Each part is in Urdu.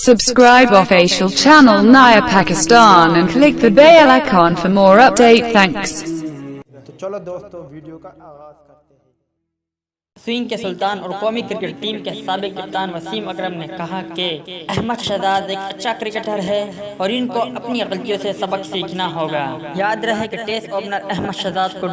Subscribe official channel Naya Pakistan and click the bell icon for more update. Thanks. تو چلو دوستو ویڈیو کا آغاز کرتے ہیں۔ سوئنگ کے سلطان اور قومی کرکٹ ٹیم کے سابق کپتان وسیم اکرم نے کہا کہ احمد شہزاد ایک اچھا کرکٹر ہے اور ان کو اپنی غلطیوں سے سبق سیکھنا ہوگا۔ یاد رہے کہ ٹیسٹ اوپنر احمد شہزاد کا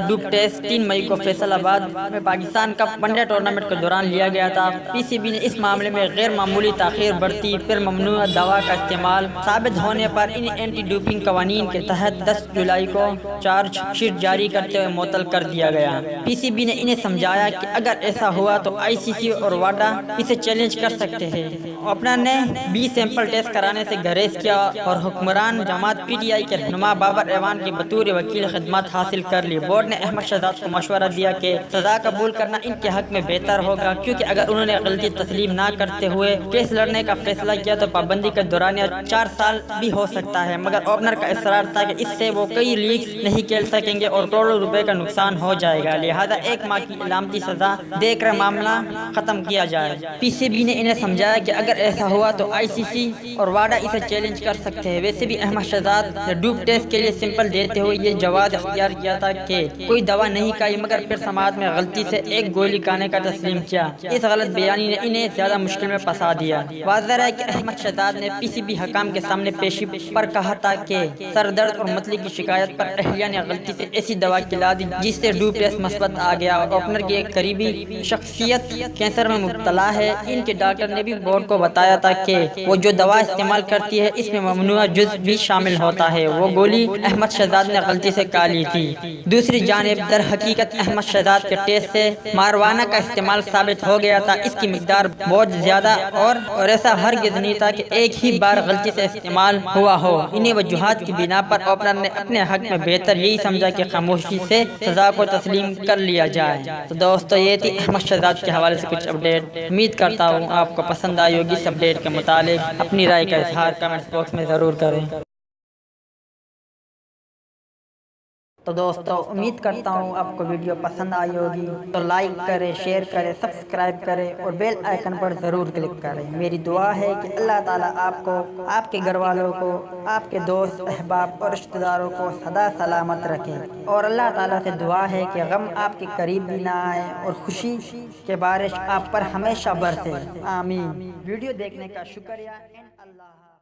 ڈوپ ٹیسٹ 3 مئی کو فیصل آباد میں Pakistan cup one day tournament کے دوران لیا گیا تھا۔ پی سی بی نے اس معاملے میں غیر معمولی تاخیر برتی، پھر ممنوع دوا کا استعمال ثابت ہونے پر انہیں اینٹی ڈوپنگ قوانین کے تحت 10 جولائی کو چارج شیٹ جاری کرتے ہوئے معطل کر دیا گیا۔ پی سی بی نے انہیں سمجھایا کہ اگر ایسا ہوا تو آئی سی سی اور واڈا اسے چیلنج کر سکتے ہیں۔ اوپنر نے 20 سیمپل ٹیسٹ کرانے سے گریز کیا اور حکمران جماعت پی ٹی آئی کے رہنما بابر ایوان کی بطور وکیل خدمات حاصل کر لی۔ بورڈ نے احمد شہزاد کو مشورہ دیا کہ سزا قبول کرنا ان کے حق میں بہتر ہوگا، کیونکہ اگر انہوں نے غلطی تسلیم نہ کرتے ہوئے کیس لڑنے کا فیصلہ کیا تو پابندی کا دورانیہ 4 سال بھی ہو سکتا ہے۔ مگر اوپنر کا اصرار تھا کہ اس سے وہ کئی لیگز نہیں کھیل سکیں گے اور کروڑوں روپے کا نقصان ہو جائے گا، لہذا 1 ماہ کی علامتی سزا دے کر معاملہ ختم کیا جائے۔ پی سی بی نے انہیں سمجھایا کہ اگر ایسا ہوا تو آئی سی سی اور واڈا اسے چیلنج کر سکتے ہیں۔ ویسے بھی احمد شہزاد نے ڈوپ ٹیسٹ کے لیے سمپل دیتے ہوئے یہ جواز اختیار کیا تھا کہ کوئی دوا نہیں کھائی، مگر پھر سماعت میں غلطی سے 1 گولی کھانے کا تسلیم کیا۔ اس غلط بیانی نے انہیں زیادہ مشکل میں پھنسا دیا۔ واضح ہے کہ احمد شہزاد نے پی سی بی حکام کے سامنے پیشی پر کہا تھا کہ سر درد اور متلی کی شکایت پر اہلیہ نے غلطی سے ایسی دوا کھلا دی جس سے ڈوپ ٹیسٹ مثبت آ گیا۔ اوپنر کی ایک قریبی شخصیت کینسر میں مبتلا ہے۔ ان کے ڈاکٹر نے بھی بورڈ کو بتایا تھا کہ وہ جو دوا استعمال کرتی ہے اس میں ممنوعہ جز بھی شامل ہوتا ہے۔ وہ گولی احمد شہزاد نے غلطی سے کھا لی تھی۔ دوسری جانب در حقیقت احمد شہزاد کے ٹیسٹ سے ماروانا کا استعمال ثابت ہو گیا تھا۔ اس کی مقدار بہت زیادہ اور ایسا ہرگز نہیں تھا کہ ایک ہی بار غلطی سے استعمال ہوا ہو۔ انہیں وجوہات کی بنا پر اوپنر نے اپنے حق میں بہتر یہی سمجھا کہ خاموشی سے سزا کو تسلیم کر لیا جائے۔ تو دوستو یہ تھی احمد شہزاد کے حوالے سے کچھ اپڈیٹ۔ امید کرتا ہوں آپ کو پسند آئی ہوگی۔ اس اپڈیٹ کے متعلق اپنی رائے کا اظہار کمنٹس باکس میں ضرور کریں۔ تو دوستو امید کرتا ہوں آپ کو ویڈیو پسند آئی ہوگی، تو لائک کریں، شیئر کریں، سبسکرائب کریں اور بیل آئیکن پر ضرور کلک کریں۔ میری دعا ہے کہ اللہ تعالیٰ آپ کو، آپ کے گھر والوں کو، آپ کے دوست احباب اور رشتہ داروں کو سدا سلامت رکھے، اور اللہ تعالیٰ سے دعا ہے کہ غم آپ کے قریب بھی نہ آئے اور خوشی کے بارش آپ پر ہمیشہ برسے۔ آمین۔ ویڈیو دیکھنے کا شکریہ۔ اللہ